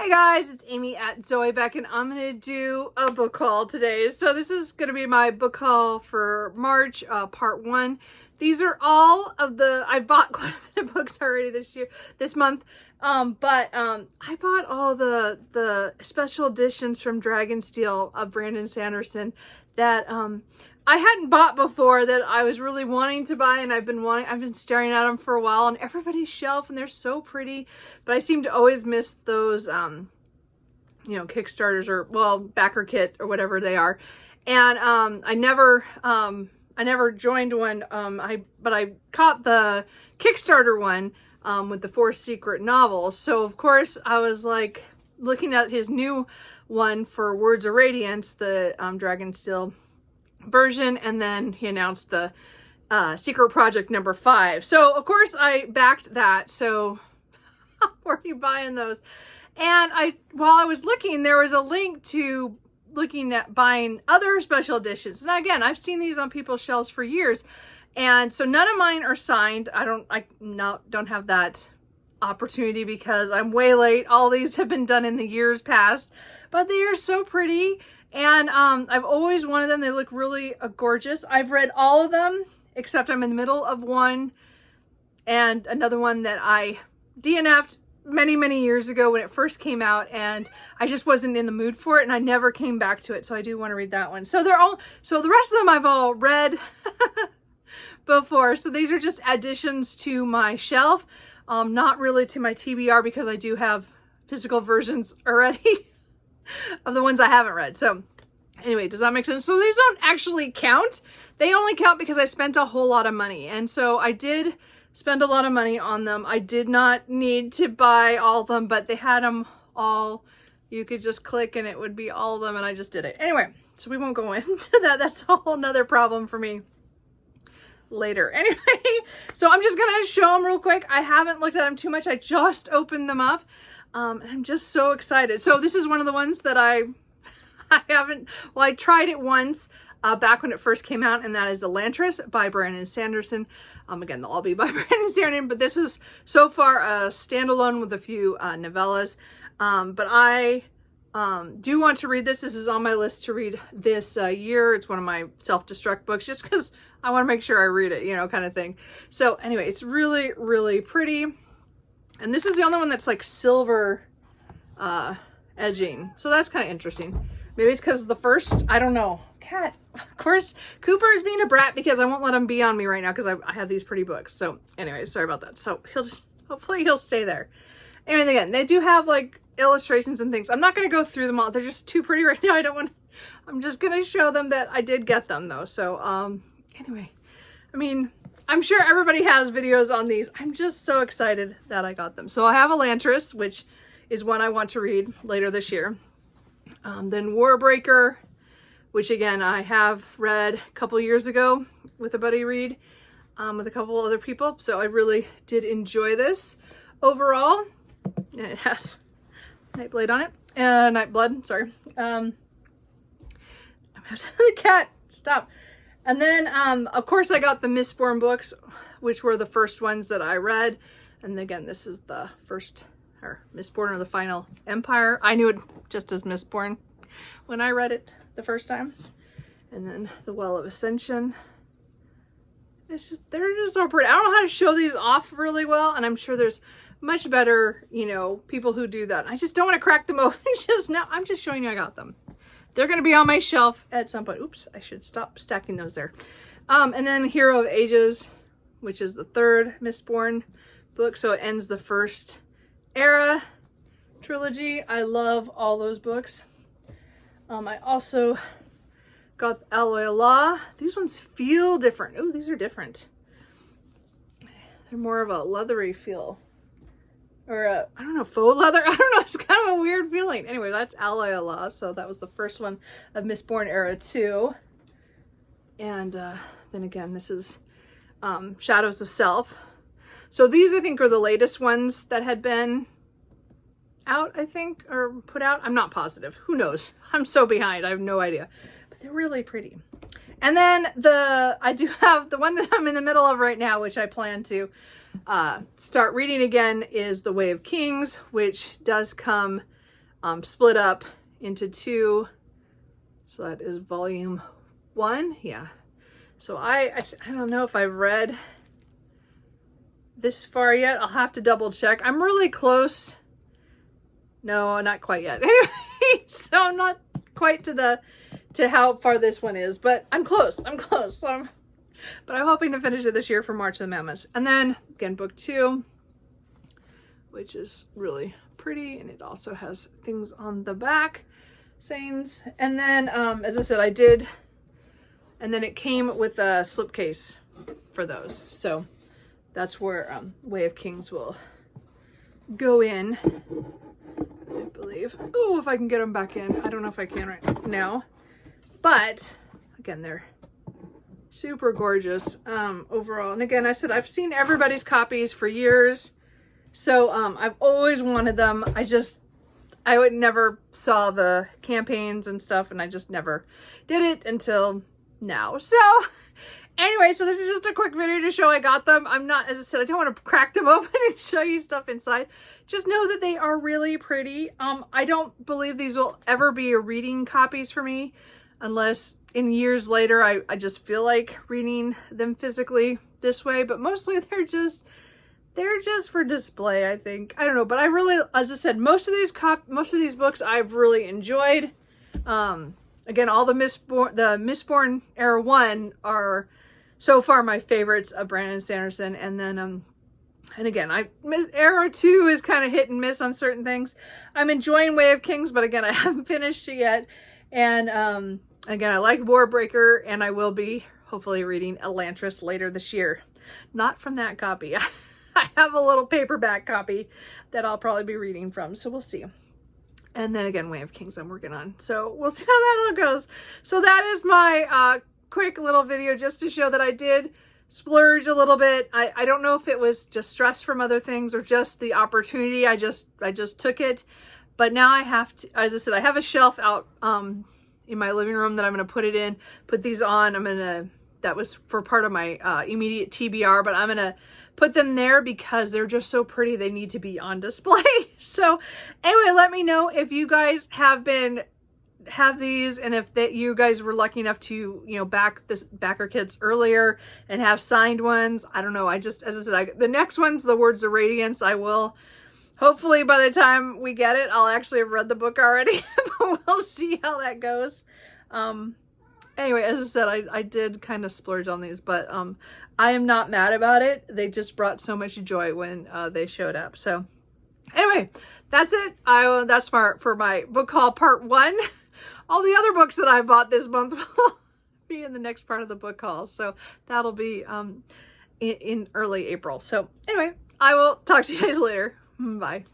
Hey guys, it's Amy at Zoe Beck, and I'm going to do a book haul today. So this is going to be my book haul for March, part 1. These are all of I bought quite a bit of books already this month. I bought all the special editions from Dragonsteel of Brandon Sanderson that I hadn't bought before, that I was really wanting to buy, and I've been staring at them for a while on everybody's shelf, and they're so pretty, but I seem to always miss those Kickstarters or, well, backer kit or whatever they are. And I never joined one, but I caught the Kickstarter one with the 4 secret novels. So of course I was like looking at his new one for Words of Radiance, the Dragonsteel version, and then he announced the secret project number 5. So of course I backed that. So where are you buying those? And while I was looking, there was a link to looking at buying other special editions. And again, I've seen these on people's shelves for years, and so none of mine are signed. I don't have that opportunity because I'm way late. All these have been done in the years past, but they are so pretty. And I've always wanted them. They look really gorgeous. I've read all of them, except I'm in the middle of one and another one that I DNF'd many years ago when it first came out, and I just wasn't in the mood for it, and I never came back to it. So I do want to read that one. So the rest of them I've all read before. So these are just additions to my shelf, not really to my TBR, because I do have physical versions already of the ones I haven't read. So anyway, does that make sense? So these don't actually count. They only count because I spent a whole lot of money. And so I did spend a lot of money on them. I did not need to buy all of them, but they had them all. You could just click and it would be all of them, and I just did it. Anyway, so we won't go into that. That's a whole nother problem for me later. Anyway, so I'm just gonna show them real quick. I haven't looked at them too much. I just opened them up. And I'm just so excited. So this is one of the ones that I tried it once back when it first came out, and that is Elantris by Brandon Sanderson. Again, they'll all be by Brandon Sanderson, but this is so far a standalone with a few novellas. But I do want to read this. This is on my list to read this year. It's one of my self-destruct books, just because I want to make sure I read it, kind of thing. So anyway, it's really, really pretty. And this is the only one that's like silver edging. So that's kind of interesting. Maybe it's because the first, I don't know. Cat, of course, Cooper is being a brat because I won't let him be on me right now because I have these pretty books. So anyway, sorry about that. So hopefully he'll stay there. Anyway, again, they do have like illustrations and things. I'm not going to go through them all. They're just too pretty right now. I'm just going to show them that I did get them though. So anyway, I mean, I'm sure everybody has videos on these. I'm just so excited that I got them. So I have Elantris, which is one I want to read later this year. Then Warbreaker, which again, I have read a couple years ago with a buddy read, with a couple other people. So I really did enjoy this overall. And it has Nightblade on it. Nightblood, sorry. The cat, stop. And then, of course, I got the Mistborn books, which were the first ones that I read. And again, this is the first, or Mistborn or the Final Empire. I knew it just as Mistborn when I read it the first time. And then the Well of Ascension. They're just so pretty. I don't know how to show these off really well, and I'm sure there's much better, people who do that. I just don't want to crack them open just now. I'm just showing you I got them. They're going to be on my shelf at some point. Oops, I should stop stacking those there. And then Hero of Ages, which is the third Mistborn book. So it ends the first era trilogy. I love all those books. I also got Alloy of Law. These ones feel different. Oh, these are different. They're more of a leathery feel. Or I don't know, faux leather. I don't know. It's kind of a weird feeling. Anyway, that's Alloy of Law. So that was the first one of Mistborn era 2. And then again, this is Shadows of Self. So these, I think, are the latest ones that had been out, I think, or put out. I'm not positive. Who knows? I'm so behind. I have no idea. But they're really pretty. And then I do have the one that I'm in the middle of right now, which I plan to start reading again, is The Way of Kings, which does come split up into 2. So that is volume 1. Yeah. So I don't know if I've read this far yet. I'll have to double check. I'm really close. No, not quite yet. Anyway, so I'm not quite to how far this one is, but I'm close. I'm close. But I'm hoping to finish it this year for March of the Mammoths. And then again, book 2, which is really pretty, and it also has things on the back, sayings. And then, as I said, I did, and then it came with a slipcase for those. So that's where Way of Kings will go in, I believe. Oh, if I can get them back in. I don't know if I can right now. But again, they're super gorgeous overall. And again, I said I've seen everybody's copies for years. So I've always wanted them. I would never saw the campaigns and stuff, and I just never did it until now. So anyway, so this is just a quick video to show I got them. I'm not, as I said, I don't want to crack them open and show you stuff inside. Just know that they are really pretty. I don't believe these will ever be reading copies for me unless in years later I just feel like reading them physically this way. But mostly they're just for display, I think. I don't know, but I really, as I said, most of these books I've really enjoyed. Again, all the Mistborn Era 1 are so far my favorites of Brandon Sanderson, and then and again, Era 2 is kind of hit and miss on certain things. I'm enjoying Way of Kings, but again, I haven't finished it yet. And again, I like Warbreaker, and I will be hopefully reading Elantris later this year. Not from that copy. I have a little paperback copy that I'll probably be reading from, so we'll see. And then again, Way of Kings I'm working on. So we'll see how that all goes. So that is my quick little video just to show that I did splurge a little bit. I don't know if it was just stress from other things or just the opportunity. I just took it. But now I have to, as I said, I have a shelf out in my living room that I'm going to put it in, put these on. That was for part of my immediate TBR, but I'm going to put them there because they're just so pretty. They need to be on display. So anyway, let me know if you guys have these, and if you guys were lucky enough to, back our kits earlier and have signed ones. I don't know. As I said, the next one's the Words of Radiance. I will, hopefully by the time we get it, I'll actually have read the book already, but we'll see how that goes. Anyway, as I said, I did kind of splurge on these, but I am not mad about it. They just brought so much joy when they showed up. So anyway, that's it. That's for my book haul part 1. All the other books that I bought this month will be in the next part of the book haul. So that'll be in early April. So anyway, I will talk to you guys later. Bye.